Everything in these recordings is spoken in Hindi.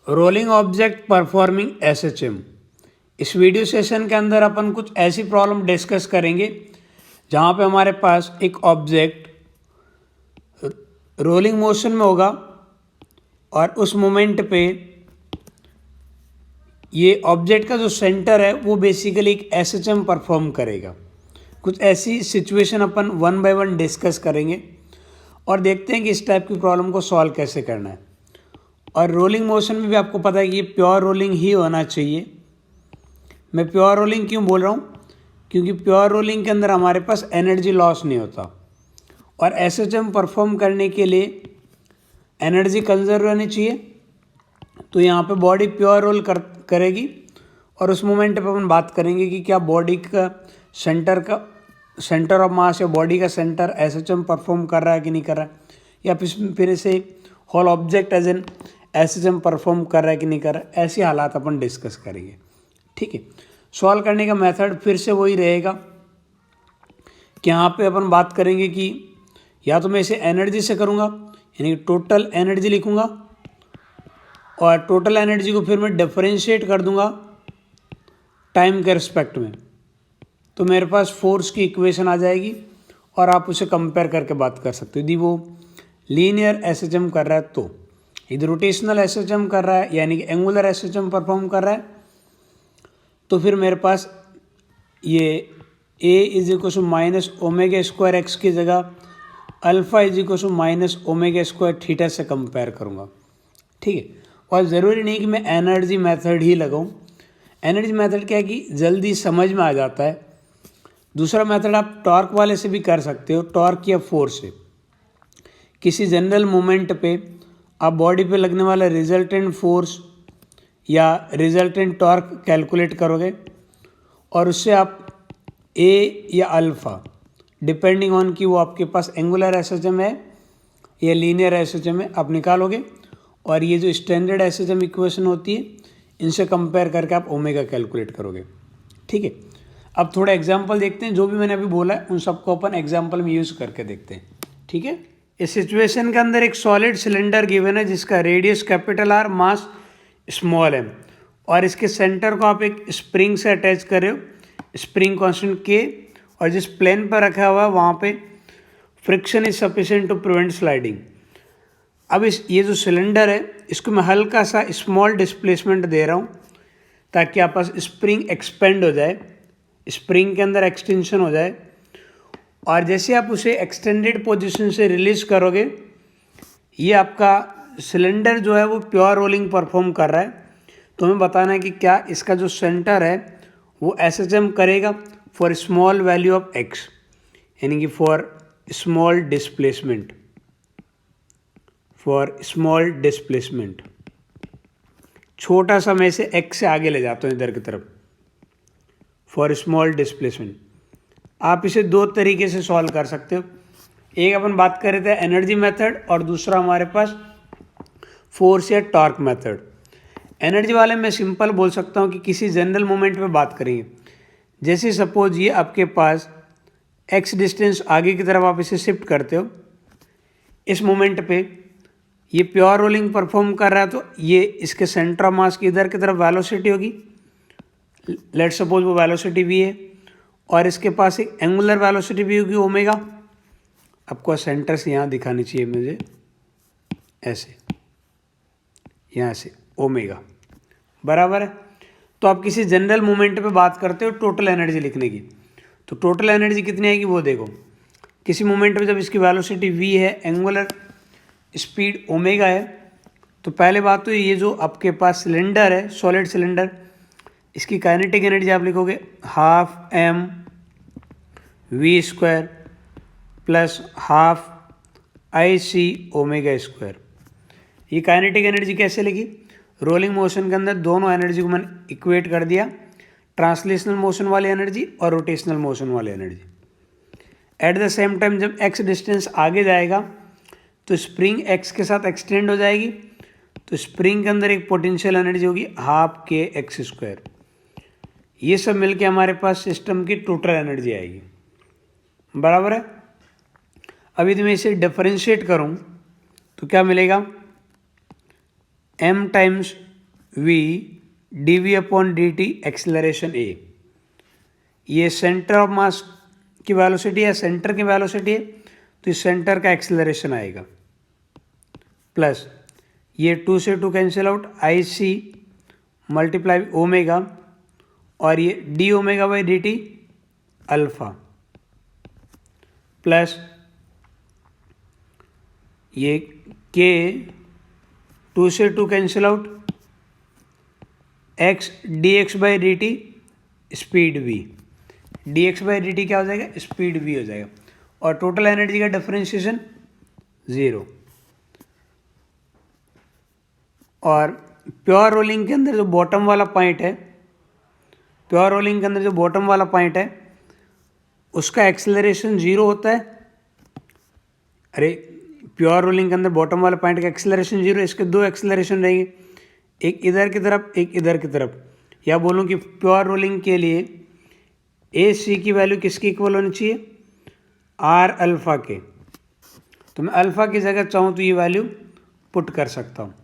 Rolling object performing SHM. इस वीडियो सेशन के अंदर अपन कुछ ऐसी प्रॉब्लम डिस्कस करेंगे जहाँ पे हमारे पास एक ऑब्जेक्ट रोलिंग मोशन में होगा और उस मोमेंट पे ये ऑब्जेक्ट का जो सेंटर है वो बेसिकली एक एसएचएम परफॉर्म करेगा। कुछ ऐसी situation upon one by one discuss करेंगे और देखते हैं कि इस टाइप की प्रॉब्लम को सॉल्व कैसे करना है। और रोलिंग मोशन में भी आपको पता है कि ये प्योर रोलिंग ही होना चाहिए। मैं प्योर रोलिंग क्यों बोल रहा हूँ? क्योंकि प्योर रोलिंग के अंदर हमारे पास एनर्जी लॉस नहीं होता और एसएचएम परफॉर्म करने के लिए एनर्जी कंजर्व रहनी चाहिए। तो यहाँ पे बॉडी प्योर रोल करेगी और उस मोमेंट पे अपन बात करेंगे कि क्या बॉडी का सेंटर ऑफ मास या बॉडी का सेंटर एसएचएम परफॉर्म कर रहा है कि नहीं कर रहा है, या फिर से whole object as an SHM perform कर रहा है कि नहीं कर रहा है। ऐसे हालात अपन डिस्कस करेंगे। ठीक है, सॉल्व करने का मेथड फिर से वही रहेगा कि यहाँ पे अपन बात करेंगे कि या तो मैं इसे एनर्जी से करूँगा, यानी कि टोटल एनर्जी लिखूँगा और टोटल एनर्जी को फिर मैं डिफरेंशिएट कर दूंगा टाइम के रिस्पेक्ट में, तो मेरे पास फोर्स की इक्वेशन आ जाएगी और आप उसे कंपेयर करके बात कर सकते हो। यदि वो लीनियर एसएचएम कर रहा है तो, यदि रोटेशनल एसएचएम कर रहा है यानी कि एंगुलर एसएचएम परफॉर्म कर रहा है, तो फिर मेरे पास ये A is equal to minus omega square X की जगह alpha is equal to minus omega square theta से कंपेयर करूँगा। ठीक है, और ज़रूरी नहीं कि मैं एनर्जी मेथड ही लगाऊं। एनर्जी मेथड क्या है कि जल्दी समझ में आ जाता है। दूसरा मेथड आप टॉर्क वाले से भी कर सकते हो, टॉर्क या फोर्स से। किसी जनरल मोमेंट पे आप बॉडी पे लगने वाला रिजल्टेंट फोर्स या रिजल्टेंट टॉर्क कैलकुलेट करोगे और उससे आप ए या अल्फ़ा, डिपेंडिंग ऑन कि वो आपके पास एंगुलर एसएचएम है या लीनियर एसएचएम है, आप निकालोगे और ये जो स्टैंडर्ड एसएचएम इक्वेशन होती है इनसे कंपेयर करके आप ओमेगा कैलकुलेट करोगे। ठीक है, अब थोड़ा एग्जांपल देखते हैं। जो भी मैंने अभी बोला है उन सबको अपन एग्जांपल में यूज़ करके देखते हैं। ठीक है, इस सिचुएशन के अंदर एक सॉलिड सिलेंडर गिवन है जिसका radius capital R, mass small m, और इसके सेंटर को आप एक स्प्रिंग से अटैच कर रहे हो, स्प्रिंग कॉन्स्टेंट के, और जिस प्लेन पर रखा हुआ है वहाँ पे friction is sufficient to prevent sliding. अब ये जो सिलेंडर है इसको मैं हल्का सा स्मॉल डिस्प्लेसमेंट दे रहा हूँ ताकि आपस स्प्रिंग एक्सपेंड हो जाए, स्प्रिंग के अंदर एक्सटेंशन हो जाए, और जैसे आप उसे एक्सटेंडेड पोजीशन से रिलीज करोगे ये आपका सिलेंडर जो है वो प्योर रोलिंग परफॉर्म कर रहा है। तो हमें बताना है कि क्या इसका जो सेंटर है वो एसएचएम करेगा for small value of x, यानी कि for small displacement, for small displacement. छोटा सा मैं इसे x से आगे ले जाता हूँ इधर की तरफ, फॉर स्मॉल डिस्प्लेसमेंट। आप इसे दो तरीके से सॉल्व कर सकते हो। एक अपन बात कर रहे थे एनर्जी मेथड और दूसरा हमारे पास फोर्स या टॉर्क मेथड। एनर्जी वाले में सिंपल बोल सकता हूँ कि किसी जनरल मोमेंट पे बात करेंगे। जैसे सपोज ये आपके पास x डिस्टेंस आगे की तरफ आप इसे शिफ्ट करते हो, इस मोमेंट पे ये प्योर रोलिंग परफॉर्म कर रहा है तो ये इसके सेंटर ऑफ मास की इधर की तरफ वेलोसिटी होगी, लेट सपोज वो वेलोसिटी भी है, और इसके पास एक एंगुलर वेलोसिटी भी होगी ओमेगा। आपको सेंटर से यहाँ दिखानी चाहिए मुझे, ऐसे यहाँ से ओमेगा बराबर है। तो आप किसी जनरल मोमेंट पे बात करते हो टोटल एनर्जी लिखने की, तो टोटल एनर्जी कितनी आएगी वो देखो। किसी मोमेंट पे जब इसकी वेलोसिटी v है, एंगुलर स्पीड ओमेगा है, तो पहले बात तो ये जो आपके पास सिलेंडर है, सॉलिड सिलेंडर, इसकी काइनेटिक एनर्जी आप लिखोगे half m v square plus half I C omega square. ये काइनेटिक एनर्जी कैसे लिखी? रोलिंग मोशन के अंदर दोनों एनर्जी को मैंने इक्वेट कर दिया, ट्रांसलेशनल मोशन वाली एनर्जी और रोटेशनल मोशन वाली energy. At the same time जब एक्स डिस्टेंस आगे जाएगा तो स्प्रिंग एक्स के साथ एक्सटेंड हो जाएगी, तो स्प्रिंग के अंदर एक पोटेंशियल एनर्जी होगी हाफ के एक्स स्क्वायर। ये सब मिलके हमारे पास सिस्टम की टोटल एनर्जी आएगी, बराबर है। अभी तो मैं इसे डिफरेंशिएट करूं तो क्या मिलेगा, m times v d v upon d t acceleration a, ये सेंटर ऑफ मास की वेलोसिटी है, सेंटर की वेलोसिटी है, तो इस सेंटर का एक्सेलरेशन आएगा, प्लस ये 2 से 2 cancel out, I C multiply omega, और ये d omega by d t alpha, plus ये के 2 से 2 cancel out, x d x by d t speed v, d x by d t क्या हो जाएगा, स्पीड वी हो जाएगा, और टोटल एनर्जी का डिफरेंशिएशन 0। और प्योर रोलिंग के अंदर जो बॉटम वाला पॉइंट है, प्योर रोलिंग के अंदर जो बॉटम वाला पॉइंट है उसका एक्सेलरेशन 0 होता है। अरे प्योर रोलिंग के अंदर बॉटम वाला पॉइंट का एक्सेलरेशन 0, इसके दो एक्सेलरेशन रहेंगे, एक इधर की तरफ, एक इधर की तरफ। या बोलूँ कि प्योर रोलिंग के लिए ए सी की वैल्यू किसकी इक्वल होनी चाहिए, आर अल्फ़ा के। तो मैं अल्फ़ा की जगह चाहूँ तो ये वैल्यू पुट कर सकता हूँ,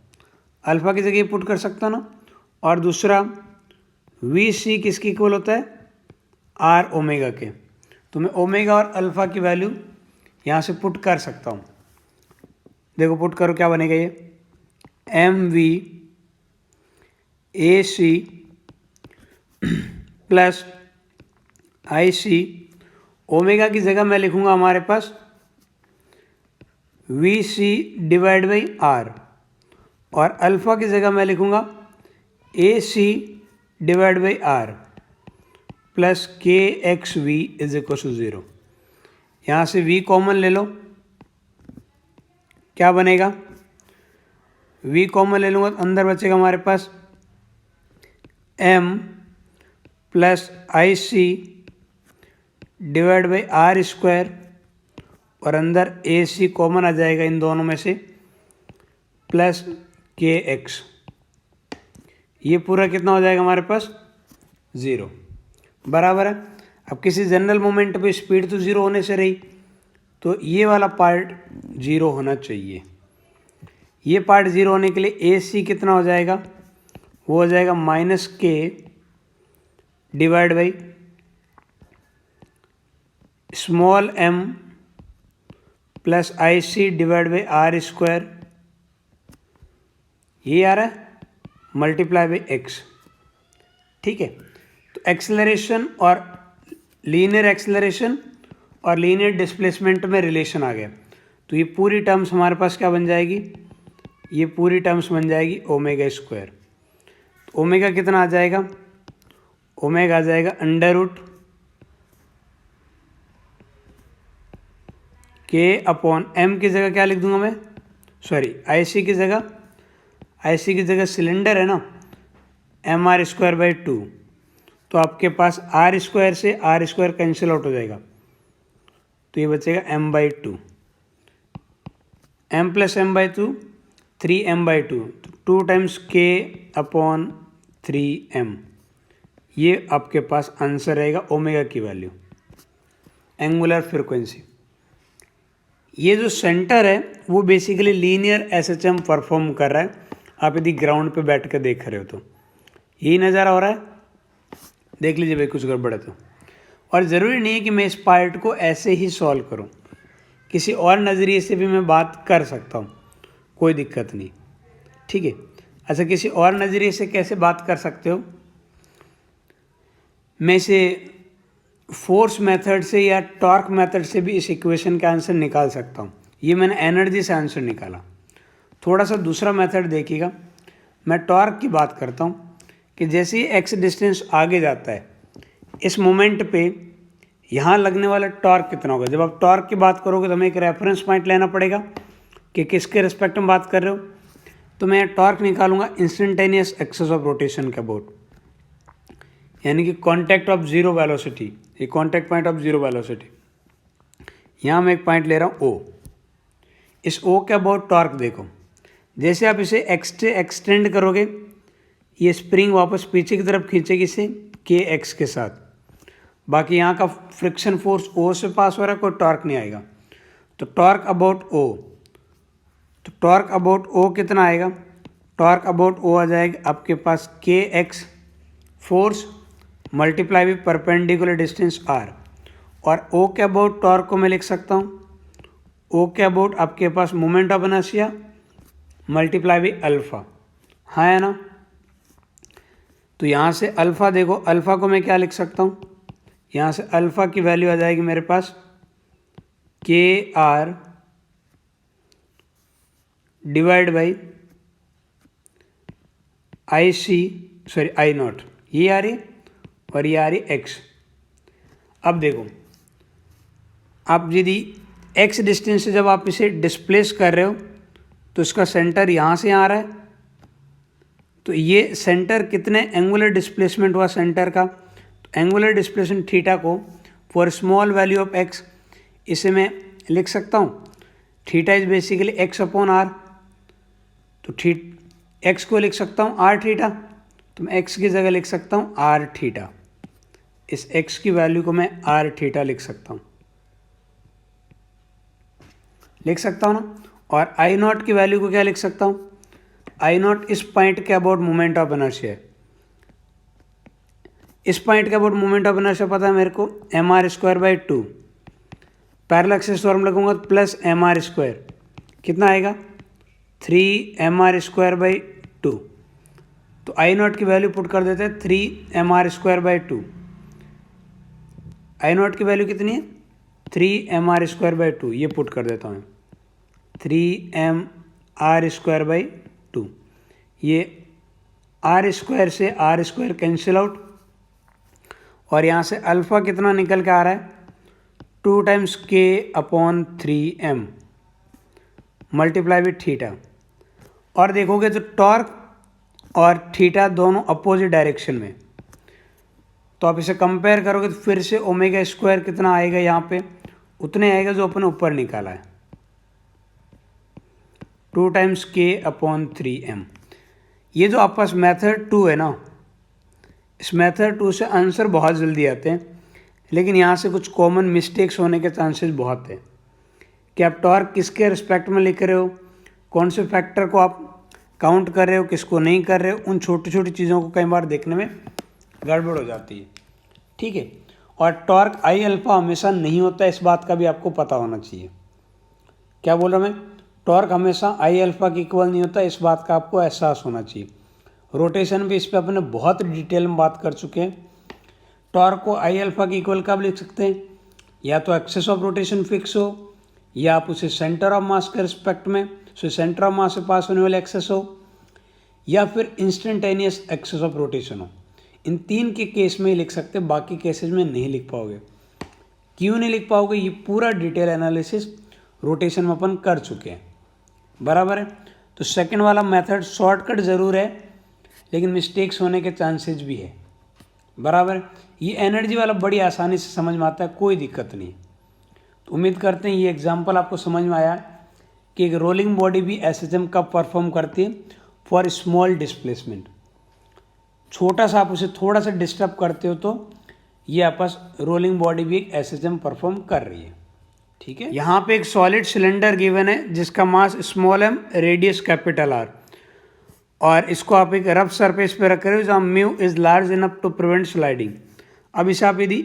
अल्फ़ा की जगह पुट कर सकता हूँ ना। और दूसरा वी सी किसकी इक्वल होता है, आर ओमेगा के। तो मैं ओमेगा और अल्फ़ा की वैल्यू यहाँ से पुट कर सकता हूँ। देखो पुट करो क्या बनेगा, ये m v a c plus I C, omega की जगह मैं लिखूँगा हमारे पास v c divide by r, और अल्फ़ा की जगह मैं लिखूँगा a c divide by r plus k x v is equal to 0। यहाँ से v कॉमन ले लो, क्या बनेगा, v कॉमन ले लूँगा तो अंदर बचेगा हमारे पास m plus I C divide by are square, और अंदर ए सी कॉमन आ जाएगा इन दोनों में से, प्लस के एक्स। ये पूरा कितना हो जाएगा हमारे पास, 0, बराबर है। अब किसी जनरल मोमेंट पे स्पीड तो 0 होने से रही, तो ये वाला पार्ट 0 होना चाहिए। ये पार्ट 0 होने के लिए ए सी कितना हो जाएगा, वो हो जाएगा माइनस के divide by small m plus I C divide by are square, ये आ रहा है, मल्टीप्लाई बाई एक्स। ठीक है, तो एक्सेलरेशन और लीनियर एक्सेलरेशन और लीनियर डिस्प्लेसमेंट में रिलेशन आ गया। तो ये पूरी टर्म्स हमारे पास क्या बन जाएगी, ये पूरी टर्म्स बन जाएगी ओमेगा स्क्वायर। तो ओमेगा कितना आ जाएगा, ओमेगा आ जाएगा अंडर रूट के अपॉन एम की जगह क्या लिख दूंगा मैं, सॉरी आई सी की जगह, आई सी की जगह सिलेंडर है ना, एम आर स्क्वायर बाई 2। तो आपके पास आर स्क्वायर से आर स्क्वायर कैंसिल आउट हो जाएगा, तो ये बचेगा m by 2, m plus m by 2 3m by 2, तो 2 टाइम्स के अपॉन 3m। ये आपके पास आंसर रहेगा ओमेगा की वैल्यू, एंगुलर फ्रिक्वेंसी। ये जो सेंटर है वो बेसिकली लीनियर एसएचएम परफॉर्म कर रहा है। आप यदि ग्राउंड पे बैठ कर देख रहे हो तो यही नज़ारा हो रहा है, देख लीजिए भाई कुछ गड़बड़ है तो। और ज़रूरी नहीं है कि मैं इस पार्ट को ऐसे ही सॉल्व करूं, किसी और नज़रिए से भी मैं बात कर सकता हूं, कोई दिक्कत नहीं। ठीक है, अच्छा किसी और नज़रिए से कैसे बात कर सकते हो, मैं इसे फोर्स मेथड से या टॉर्क मेथड से भी इस इक्वेशन का आंसर निकाल सकता हूँ। ये मैंने एनर्जी से आंसर निकाला। थोड़ा सा दूसरा मेथड देखिएगा, मैं टॉर्क की बात करता हूँ कि जैसे ही एक्स डिस्टेंस आगे जाता है, इस मोमेंट पे यहाँ लगने वाला टॉर्क कितना होगा। जब आप टॉर्क की बात करोगे तो हमें एक रेफरेंस पॉइंट लेना पड़ेगा कि किसके रिस्पेक्ट में बात कर रहे हो। तो मैं टॉर्क निकालूंगा इंस्टेंटेनियस एक्सेस ऑफ रोटेशन के अबाउट, यानी कि कॉन्टैक्ट ऑफ जीरो वेलोसिटी, ये contact point of zero velocity. यहाँ मैं एक पॉइंट ले रहा हूँ ओ, इस ओ के अबाउट टॉर्क देखो, जैसे आप इसे एक्सटेंड करोगे ये स्प्रिंग वापस पीछे की तरफ खींचेगी इसे के एक्स के साथ। बाकी यहाँ का फ्रिक्शन फोर्स ओ से पास हो रहा है, कोई टॉर्क नहीं आएगा। तो टॉर्क अबाउट ओ, तो टॉर्क अबाउट ओ कितना आएगा, टॉर्क अबाउट ओ आ जाएगा आपके पास के x force multiply with perpendicular distance R, और ओ के अबाउट टॉर्क को मैं लिख सकता हूँ, ओ के अबाउट आपके पास moment of inertia multiply with alpha, हाँ है ना। तो यहाँ से अल्फ़ा देखो, अल्फ़ा को मैं क्या लिख सकता हूँ, यहाँ से अल्फ़ा की वैल्यू आ जाएगी मेरे पास के R divide by I C, sorry I not, ये आ रही और ये आ रही एक्स। अब देखो, आप यदि एक्स डिस्टेंस से जब आप इसे डिस्प्लेस कर रहे हो तो इसका सेंटर यहाँ से यहाँ आ रहा है, तो ये सेंटर कितने एंगुलर डिस्प्लेसमेंट हुआ सेंटर का, तो एंगुलर डिस्प्लेसमेंट थीटा को for small value of x इसे मैं लिख सकता हूँ, theta is basically x upon R, तो एक्स को लिख सकता हूँ आर थीटा, तो मैं एक्स की जगह लिख सकता हूँ आर थीटा, इस एक्स की वैल्यू को मैं आर थीटा लिख सकता हूँ ना। और आई नॉट की वैल्यू को क्या लिख सकता हूँ, आई नॉट इस पॉइंट के अबाउट मोमेंट ऑफ इनर्शिया है, इस पॉइंट के अबाउट मोमेंट ऑफ इनर्शिया पता है मेरे को m r square by two, parallel axis form लगूंगा प्लस एम आर स्क्वायर, कितना आएगा 3 mr² बाई टू, तो आई नॉट की वैल्यू पुट कर देते हैं 3 mr² by two, I naught की वैल्यू कितनी है 3 mr² बाई टू, ये पुट कर देता हूँ 3 mr² बाई टू, ये आर स्क्वायर से आर स्क्वायर कैंसिल आउट, और यहाँ से अल्फ़ा कितना निकल के आ रहा है 2 टाइम्स के upon 3m multiply with theta, और देखोगे तो टॉर्क और थीटा दोनों अपोजिट डायरेक्शन में, तो आप इसे कंपेयर करोगे तो फिर से ओमेगा स्क्वायर कितना आएगा, यहाँ पे उतने आएगा जो अपने ऊपर निकाला है 2 टाइम्स के अपॉन 3m। ये जो आपके पास मेथड 2 है ना, इस मेथड 2 से आंसर बहुत जल्दी आते हैं, लेकिन यहाँ से कुछ कॉमन मिस्टेक्स होने के चांसेस बहुत है कि आप टॉर्क किसके रिस्पेक्ट में लिख रहे हो, कौन से फैक्टर को आप काउंट कर रहे हो, किसको नहीं कर रहे हो, उन छोटी छोटी चीज़ों को कई बार देखने में गड़बड़ हो जाती है, ठीक है। और टॉर्क आई अल्फ़ा हमेशा नहीं होता, इस बात का भी आपको पता होना चाहिए। क्या बोल रहा मैं, टॉर्क हमेशा आई अल्फ़ा के इक्वल नहीं होता, इस बात का आपको एहसास होना चाहिए। रोटेशन भी इस पर अपने बहुत डिटेल में बात कर चुके हैं। टॉर्क को आई अल्फ़ा के इक्वल कब लिख सकते हैं, या तो एक्सेस ऑफ रोटेशन फिक्स हो, या आप उसे सेंटर ऑफ मास के रिस्पेक्ट में, सो सेंटर ऑफ मास से पास होने वाले एक्सेस हो, या फिर इंस्टेंटेनियस एक्सेस ऑफ रोटेशन हो। इन तीन के केस में ही लिख सकते, बाकी केसेस में नहीं लिख पाओगे। क्यों नहीं लिख पाओगे, ये पूरा डिटेल एनालिसिस रोटेशन में अपन कर चुके हैं, बराबर है। तो सेकंड वाला मेथड शॉर्टकट ज़रूर है, लेकिन मिस्टेक्स होने के चांसेस भी है, बराबर है। ये एनर्जी वाला बड़ी आसानी से समझ में आता है, कोई दिक्कत नहीं। तो उम्मीद करते हैं ये एग्जाम्पल आपको समझ में आया कि एक रोलिंग बॉडी भी एसएचएम कब परफॉर्म करती है, फॉर स्मॉल डिस्प्लेसमेंट। छोटा सा आप उसे थोड़ा सा डिस्टर्ब करते हो तो ये आपस रोलिंग बॉडी भी एक एसएचएम परफॉर्म कर रही है, ठीक है। यहाँ पे एक सॉलिड सिलेंडर गिवन है जिसका mass small m radius capital R, और इसको आप एक रफ सरफेस पे रख रहे हो जहाँ mu is large enough to prevent sliding. अब इसे आप यदि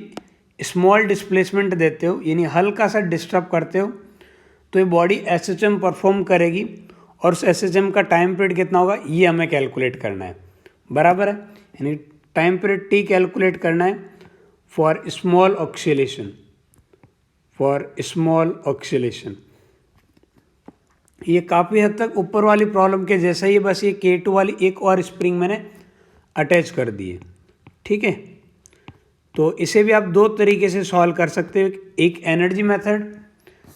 स्मॉल डिस्प्लेसमेंट देते हो, यानी हल्का सा डिस्टर्ब करते हो, तो ये बॉडी एसएचएम परफॉर्म करेगी, और उस एसएचएम का टाइम पीरियड कितना होगा ये हमें कैलकुलेट करना है, बराबर है। यानी टाइम पीरियड टी कैलकुलेट करना है for small oscillation, for small oscillation. ये काफ़ी हद तक ऊपर वाली प्रॉब्लम के जैसा ही, बस ये K2 वाली एक और स्प्रिंग मैंने अटैच कर दी है, ठीक है। तो इसे भी आप दो तरीके से सॉल्व कर सकते हो, एक एनर्जी मेथड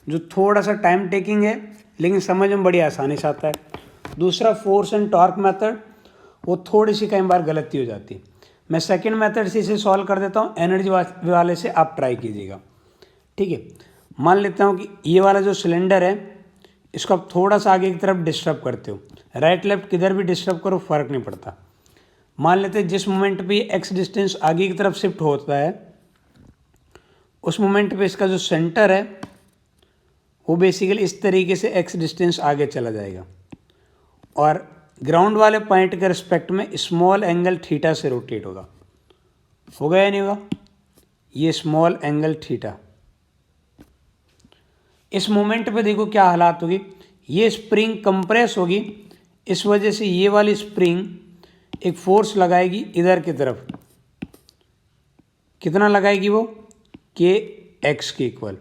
जो थोड़ा सा टाइम टेकिंग है लेकिन समझ में बड़ी आसानी से आता है, दूसरा फोर्स एंड टॉर्क मेथड, वो थोड़ी सी कई बार गलती हो जाती है। मैं सेकंड मेथड से इसे सॉल्व कर देता हूँ, एनर्जी वाले से आप ट्राई कीजिएगा, ठीक है। मान लेता हूँ कि ये वाला जो सिलेंडर है इसको आप थोड़ा सा आगे की तरफ डिस्टर्ब करते हो, राइट लेफ्ट किधर भी डिस्टर्ब करो फर्क नहीं पड़ता। मान लेते हैं जिस मोमेंट पे एक्स डिस्टेंस आगे की तरफ शिफ्ट होता है, उस मोमेंट पे इसका जो सेंटर है वो बेसिकली इस तरीके से एक्स डिस्टेंस आगे चला जाएगा, और ग्राउंड वाले पॉइंट के रिस्पेक्ट में स्मॉल एंगल थीटा से रोटेट होगा या नहीं होगा? ये स्मॉल एंगल थीटा। इस मोमेंट पे देखो क्या हालात होगी, ये स्प्रिंग कंप्रेस होगी, इस वजह से ये वाली स्प्रिंग एक फोर्स लगाएगी इधर की तरफ। कितना लगाएगी वो? के एक्स के इक्वल,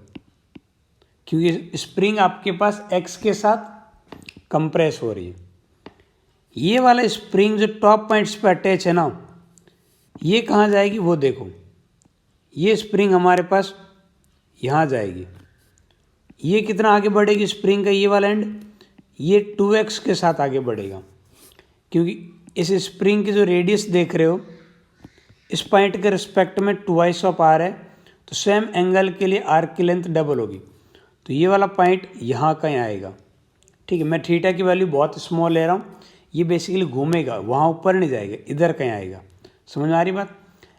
क्योंकि स्प्रिंग आपके पास एक्स के साथ कंप्रेस हो रही है। ये वाला स्प्रिंग जो टॉप पॉइंट्स पे अटैच है ना, ये कहाँ जाएगी वो देखो। ये स्प्रिंग हमारे पास यहाँ जाएगी। ये कितना आगे बढ़ेगी स्प्रिंग का ये वाला एंड? ये 2x के साथ आगे बढ़ेगा, क्योंकि इस स्प्रिंग की जो रेडियस देख रहे हो इस पॉइंट के रिस्पेक्ट में 2 ऑफ आर है, तो सेम एंगल के लिए आर की लेंथ डबल होगी, तो ये वाला पॉइंट यहाँ कहीं आएगा। ठीक है, मैं थीटा की वैल्यू बहुत स्मॉल ले रहा हूँ, ये बेसिकली घूमेगा, वहाँ ऊपर नहीं जाएगा, इधर कहीं आएगा। समझ में आ रही बात?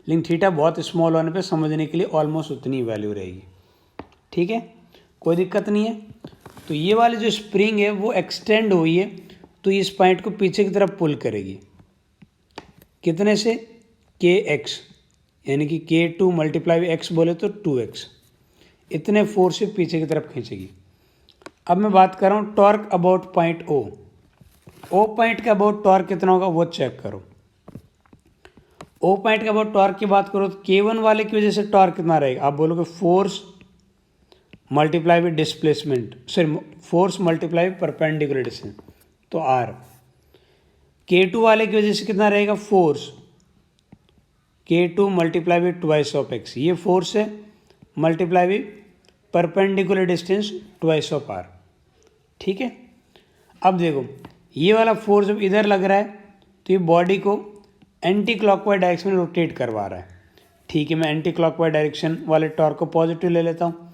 लेकिन थीटा बहुत स्मॉल होने पे समझने के लिए ऑलमोस्ट उतनी वैल्यू रहेगी। ठीक है, कोई दिक्कत नहीं है। तो ये वाली जो स्प्रिंग है वो एक्सटेंड हुई है, तो इस पॉइंट को पीछे की तरफ पुल करेगी। कितने से? के एक्स, यानी कि K2 मल्टीप्लाई एक्स बोले तो 2x, इतने फोर्स से पीछे की तरफ खींचेगी। अब मैं बात कर रहा हूँ torque about point O point का अबाउट टॉर्क कितना होगा वो चेक करो। ओ पॉइंट का अबाउट टॉर्क की बात करो तो K1 वाले की वजह से टॉर्क कितना रहेगा? आप बोलोगे force multiply with displacement, sorry force multiply with perpendicular distance, तो R। K2 वाले की वजह से कितना रहेगा? Force K2 multiply with twice of x, ये फोर्स है, multiply with perpendicular distance twice of R। ठीक है, अब देखो ये वाला फोर्स जब इधर लग रहा है तो ये बॉडी को एंटी क्लॉकवाइज डायरेक्शन में रोटेट करवा रहा है। ठीक है, मैं एंटी क्लॉकवाइज डायरेक्शन वाले टॉर्क को पॉजिटिव ले लेता हूँ,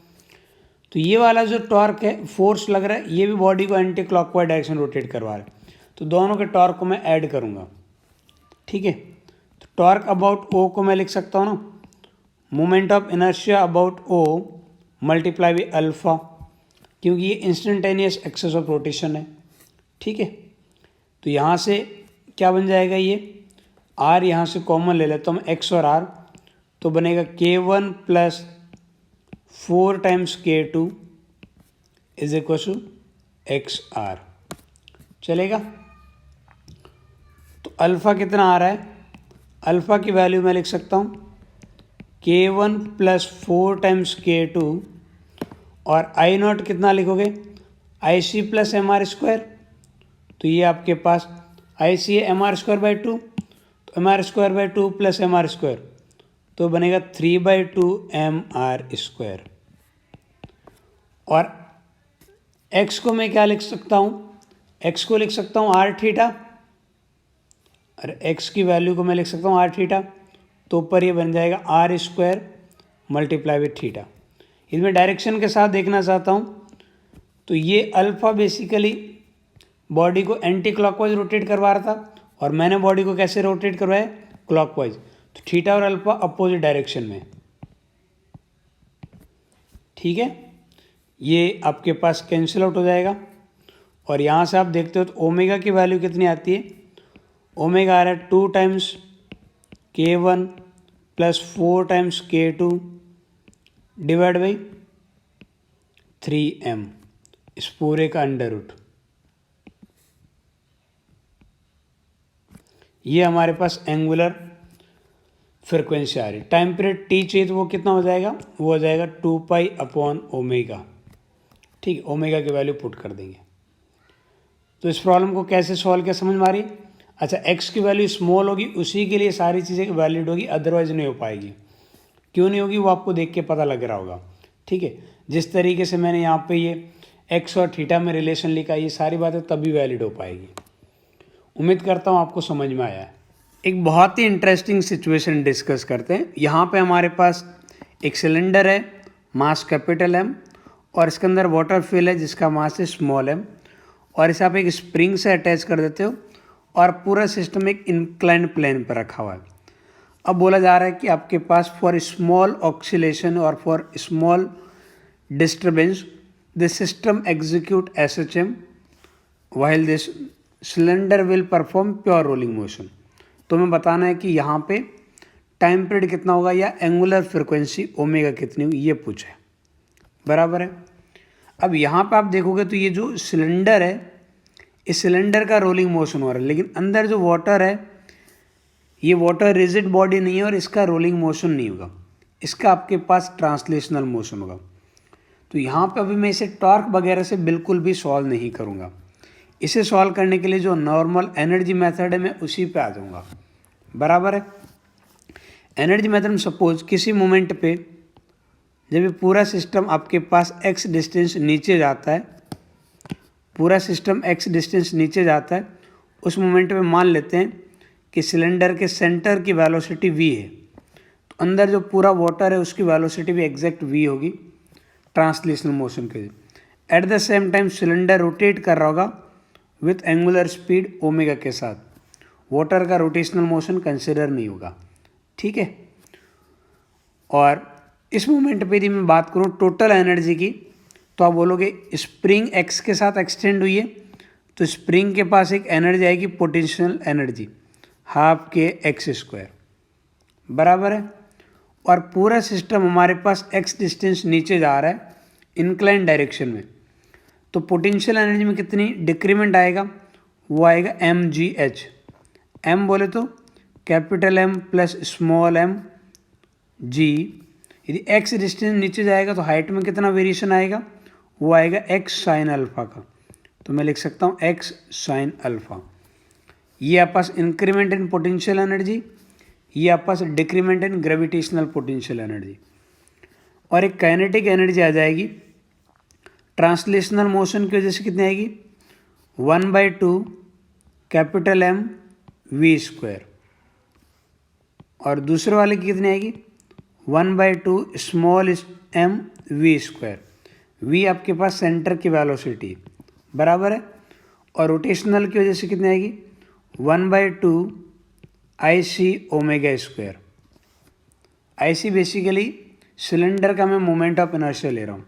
तो ये वाला जो टॉर्क है फोर्स लग रहा है ये भी बॉडी को एंटी क्लॉकवाइज डायरेक्शन में रोटेट करवा रहा है, तो दोनों के टॉर्क को मैं ऐड करूँगा। ठीक है, तो टॉर्क अबाउट ओ को मैं लिख सकता हूँ ना, moment of inertia about O multiply with alpha, क्योंकि ये इंस्टेंटेनियस एक्सेस ऑफ रोटेशन है। ठीक है, तो यहाँ से क्या बन जाएगा, ये आर यहाँ से कॉमन ले लेता हूँ मैं, एक्स और आर, तो बनेगा K1 plus 4 times K2 is equal to x R. चलेगा? तो अल्फ़ा कितना आ रहा है? अल्फ़ा की वैल्यू मैं लिख सकता हूँ K1 प्लस 4 टाइम्स K2, और आई नॉट कितना लिखोगे? IC प्लस MR², तो ये आपके पास IC है MR²/2, तो MR²/2 प्लस MR², तो बनेगा 3/2 MR²। और x को मैं क्या लिख सकता हूँ? x को लिख सकता हूँ r थीटा, और x की वैल्यू को मैं लिख सकता हूँ r थीटा, तो ऊपर ये बन जाएगा R² मल्टीप्लाई विथ थीटा। इसमें डायरेक्शन के साथ देखना चाहता हूँ, तो ये अल्फ़ा बेसिकली बॉडी को एंटी क्लॉकवाइज रोटेट करवा रहा था, और मैंने बॉडी को कैसे रोटेट करवाया? क्लॉकवाइज, तो थीटा और अल्फ़ा अपोजिट डायरेक्शन में। ठीक है, ये आपके पास कैंसिल आउट हो जाएगा, और यहाँ से आप देखते हो तो ओमेगा की वैल्यू कितनी आती है? ओमेगा आ रहा है 2 times K1 plus 4 times K2 divide by 3m, इस पूरे का अंडर रूट। ये हमारे पास एंगुलर फ्रिक्वेंसी आ रही। टाइम पीरियड टी चाहिए तो वो कितना हो जाएगा? वो हो जाएगा 2π/ओमेगा। ठीक है, ओमेगा की वैल्यू पुट कर देंगे। तो इस प्रॉब्लम को कैसे सॉल्व किया समझ में आ रही है? अच्छा, एक्स की वैल्यू स्मॉल होगी, उसी के लिए सारी चीज़ें वैलिड होगी, अदरवाइज नहीं हो पाएगी। क्यों नहीं होगी वो आपको देख के पता लग रहा होगा। ठीक है, जिस तरीके से मैंने यहाँ पे ये एक्स और थीटा में रिलेशन लिखा, ये सारी बातें तभी वैलिड हो पाएगी। उम्मीद करता हूँ आपको समझ में आया है। एक बहुत ही इंटरेस्टिंग सिचुएशन डिस्कस करते हैं। यहाँ पे हमारे पास एक सिलेंडर है, मास कैपिटल M, और इसके अंदर वाटर फिल है जिसका मास है स्मॉल m, और इसे आप एक स्प्रिंग से अटैच कर देते हो, और पूरा सिस्टम एक इंक्लाइंड प्लेन पर रखा हुआ है। अब बोला जा रहा है कि आपके पास फॉर स्मॉल ऑक्सीलेशन और for small disturbance the system execute SHM while this cylinder will perform pure rolling motion. तो हमें बताना है कि यहाँ पे टाइम पीरियड कितना होगा या एंगुलर फ्रिक्वेंसी ओमेगा कितनी होगी, ये पूछा है, बराबर है। अब यहाँ पे आप देखोगे तो ये जो सिलेंडर है, इस सिलेंडर का रोलिंग मोशन हो रहा है, लेकिन अंदर जो वाटर है, ये वाटर रिजिड बॉडी नहीं है और इसका रोलिंग मोशन नहीं होगा, इसका आपके पास ट्रांसलेशनल मोशन होगा। तो यहाँ पे अभी मैं इसे टॉर्क वगैरह से बिल्कुल भी सॉल्व नहीं करूँगा। इसे सॉल्व करने के लिए जो नॉर्मल एनर्जी मेथड है, मैं उसी पे आ जाऊँगा, बराबर है। एनर्जी मेथड में सपोज किसी मोमेंट पे जब ये पूरा सिस्टम आपके पास x डिस्टेंस नीचे जाता है, पूरा सिस्टम x डिस्टेंस नीचे जाता है, उस मोमेंट पे मान लेते हैं कि सिलेंडर के सेंटर की वेलोसिटी v है, तो अंदर जो पूरा वाटर है उसकी वेलोसिटी भी एग्जैक्ट v होगी ट्रांसलेशनल मोशन के लिए। At the same time cylinder rotate कर रहा होगा विथ एंगुलर स्पीड ओमेगा के साथ, वाटर का रोटेशनल मोशन कंसिडर नहीं होगा, ठीक है। और इस मोमेंट पे यदि मैं बात करूँ टोटल एनर्जी की, तो आप बोलोगे स्प्रिंग एक्स के साथ एक्सटेंड हुई है, तो स्प्रिंग के पास एक एनर्जी आएगी पोटेंशियल एनर्जी हाफ के एक्स स्क्वायर, बराबर है। और पूरा सिस्टम हमारे पास एक्स डिस्टेंस नीचे जा रहा है इंक्लाइन डायरेक्शन में, तो पोटेंशियल एनर्जी में कितनी डिक्रीमेंट आएगा, वो आएगा एम जी एच। एम बोले तो capital M plus small m g. यदि एक्स डिस्टेंस नीचे जाएगा तो हाइट में कितना वेरिएशन आएगा, वो आएगा एक्स साइन अल्फा का, तो मैं लिख सकता हूँ एक्स साइन अल्फा। ये आपके पास इंक्रीमेंट इन पोटेंशियल एनर्जी, ये आपके पास decrement in gravitational potential energy. और एक काइनेटिक एनर्जी आ जाएगी ट्रांसलेशनल मोशन की वजह से, कितनी आएगी 1/2 कैपिटल एम वी स्क्वायर, और दूसरे वाले की कितनी आएगी 1/2 small m v square. V आपके पास सेंटर की वेलोसिटी, बराबर है। और रोटेशनल की वजह से कितनी आएगी 1/2 आई सी ओमेगा स्क्वायर। आई सी बेसिकली सिलेंडर का मैं मोमेंट ऑफ इनर्शिया ले रहा हूँ,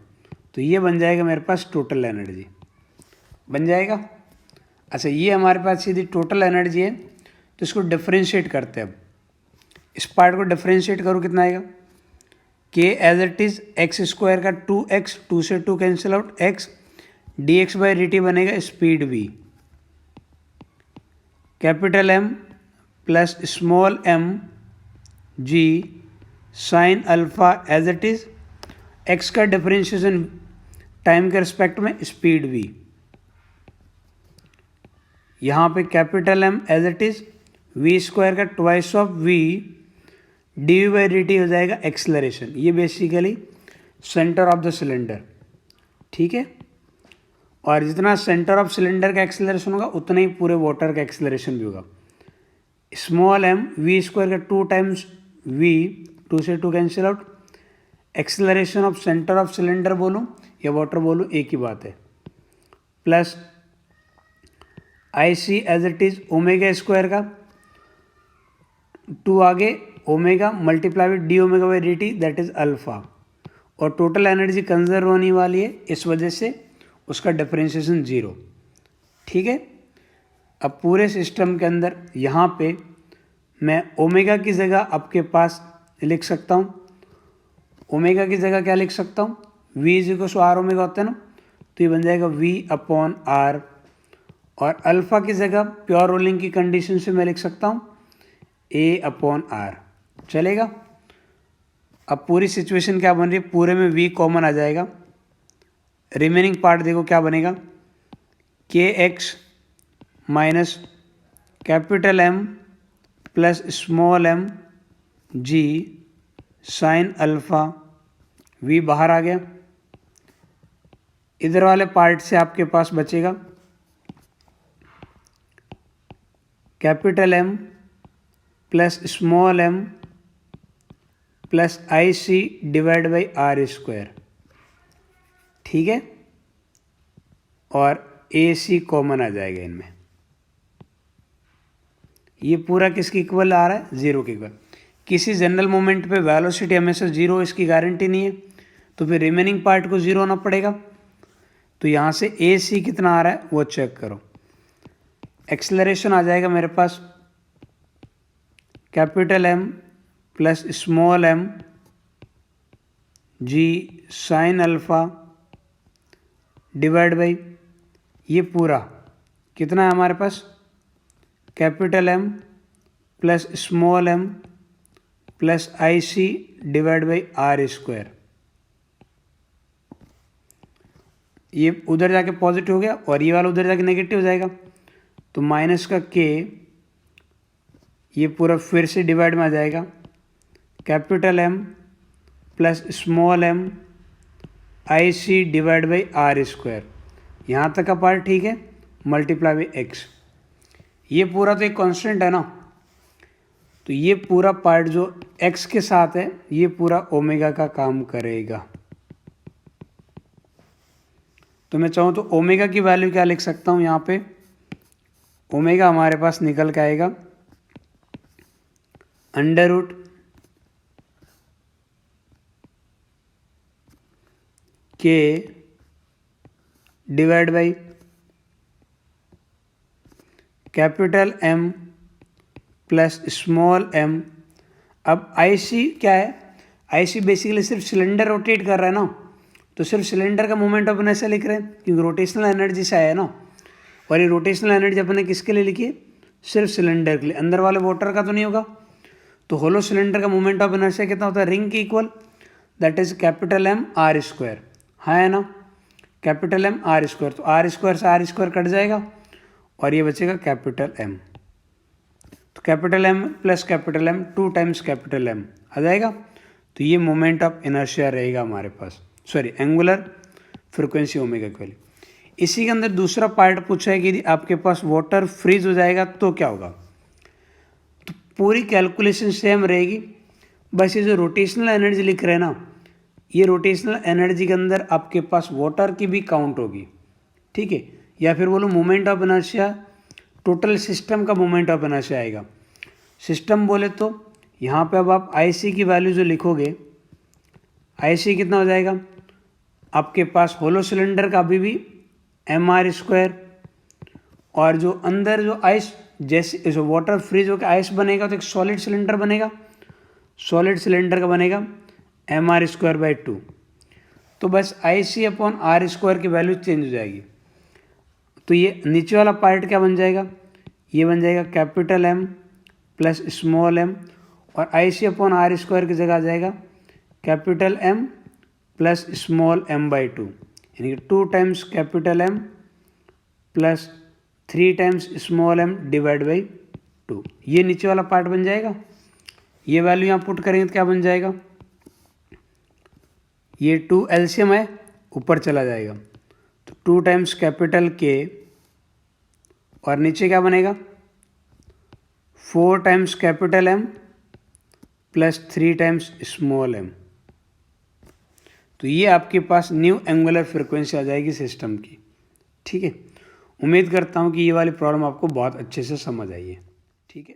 तो ये बन जाएगा मेरे पास टोटल एनर्जी, बन जाएगा। अच्छा, ये हमारे पास सीधी टोटल एनर्जी है, तो इसको डिफ्रेंशिएट करते हैं। अब इस पार्ट को डिफ्रेंशिएट करो, कितना आएगा के as it is x square का 2x, 2 से 2 कैंसिल आउट, x dx/dt बनेगा speed v, capital M plus small m g sine alpha as it is, x का डिफरेंशिएशन टाइम के रिस्पेक्ट में स्पीड v, यहाँ पे capital M as it is v square का ट्वाइस ऑफ v dv/dt हो जाएगा एक्सेलरेशन। ये basically centre of the cylinder, ठीक है। और जितना सेंटर ऑफ सिलेंडर का एक्सेलरेशन होगा उतना ही पूरे वाटर का एक्सेलरेशन भी होगा। स्मॉल m v स्क्वायर का 2 टाइम्स v, 2 से 2 cancel out, acceleration of centre of cylinder बोलूँ या वाटर बोलूँ एक ही बात है, plus I C as it is omega square का 2 आगे omega multiply with d omega by d t, that is alpha. और टोटल एनर्जी कंजर्व होने वाली है, इस वजह से उसका डिफरेंशिएशन 0, ठीक है। अब पूरे सिस्टम के अंदर यहाँ पे मैं ओमेगा की जगह आपके पास लिख सकता हूँ, ओमेगा की जगह क्या लिख सकता हूँ, v इज आर ओमेगा होता है ना, तो ये बन जाएगा v/r। और अल्फ़ा की जगह प्योर रोलिंग की कंडीशन से मैं लिख सकता हूँ a/r, चलेगा। अब पूरी सिचुएशन क्या बन रही है, पूरे में v कॉमन आ जाएगा, रिमेनिंग पार्ट देखो क्या बनेगा, kx minus capital M plus small m g sine alpha, v बाहर आ गया। इधर वाले पार्ट से आपके पास बचेगा capital M plus small m plus I C divide by are square, ठीक है। और ए सी कॉमन आ जाएगा इनमें। ये पूरा किसके इक्वल आ रहा है, 0 के इक्वल। किसी जनरल मोमेंट पे वेलोसिटी हमेशा 0, इसकी गारंटी नहीं है, तो फिर रिमेनिंग पार्ट को 0 होना पड़ेगा। तो यहाँ से ए सी कितना आ रहा है वो चेक करो, एक्सेलरेशन आ जाएगा मेरे पास capital M plus small m g sine alpha divide by ये पूरा कितना है हमारे पास capital M plus small m plus IC divide by are square. ये उधर जाके पॉजिटिव हो गया और ये वाला उधर जाके नेगेटिव हो जाएगा, तो माइनस का k ये पूरा फिर से डिवाइड में आ जाएगा capital M plus small m IC divide by are square. यहाँ तक का पार्ट ठीक है, मल्टीप्लाई बाई x। ये पूरा तो एक कांस्टेंट है ना, तो ये पूरा पार्ट जो x के साथ है ये पूरा ओमेगा का काम करेगा। तो मैं चाहूँ तो ओमेगा की वैल्यू क्या लिख सकता हूँ यहाँ पे, ओमेगा हमारे पास निकल के आएगा अंडर रूट के divide by capital M plus small m। अब IC क्या है, IC बेसिकली सिर्फ सिलेंडर रोटेट कर रहा है ना, तो सिर्फ सिलेंडर का मोमेंट ऑफ इनर्शिया लिख रहे हैं क्योंकि रोटेशनल एनर्जी से आया है ना, और ये रोटेशनल एनर्जी अपने किसके लिए लिखी है, सिर्फ सिलेंडर के लिए, अंदर वाले वाटर का तो नहीं होगा। तो होलो सिलेंडर का मोमेंट ऑफ इनर्शिया कितना होता है रिंग के equal, that is capital M R square, हाँ है ना, कैपिटल M आर स्क्वायर। तो आर स्क्वायर से आर स्क्वायर कट जाएगा और ये बचेगा कैपिटल M। तो capital M plus capital M 2 times capital M आ जाएगा। तो ये मोमेंट ऑफ इनर्शिया रहेगा हमारे पास, सॉरी एंगुलर फ्रिक्वेंसी ओमेगा की वैल्यू। इसी के अंदर दूसरा पार्ट पूछा है कि यदि आपके पास वाटर फ्रीज हो जाएगा तो क्या होगा। तो पूरी कैलकुलेशन सेम रहेगी, बस ये जो रोटेशनल एनर्जी लिख रहे हैं ना, ये रोटेशनल एनर्जी के अंदर आपके पास वाटर की भी काउंट होगी, ठीक है, या फिर बोलो moment of inertia total system का मोमेंट ऑफ इनर्शिया आएगा। सिस्टम बोले तो यहाँ पे अब आप IC की वैल्यू जो लिखोगे, IC कितना हो जाएगा आपके पास, होलो सिलेंडर का अभी भी mr स्क्वायर, और जो अंदर जो आइस जैसे जो वाटर फ्रीज होकर आइस बनेगा तो एक सॉलिड सिलेंडर बनेगा, सॉलिड सिलेंडर का बनेगा mr स्क्वायर बाई 2। तो बस IC अपॉन आर स्क्वायर की वैल्यू चेंज हो जाएगी। तो ये नीचे वाला पार्ट क्या बन जाएगा, ये बन जाएगा capital M plus small m, और IC अपॉन आर स्क्वायर की जगह आ जाएगा capital M plus small m by 2, यानी कि 2 times capital M plus 3 times small m divide by 2। ये नीचे वाला पार्ट बन जाएगा। ये वैल्यू यहाँ पुट करेंगे तो क्या बन जाएगा, ये 2 LCM है ऊपर चला जाएगा, तो 2 टाइम्स कैपिटल K और नीचे क्या बनेगा 4 times capital M plus 3 times small m। तो ये आपके पास न्यू एंगुलर फ्रिक्वेंसी आ जाएगी सिस्टम की, ठीक है। उम्मीद करता हूँ कि ये वाली प्रॉब्लम आपको बहुत अच्छे से समझ आई है, ठीक है।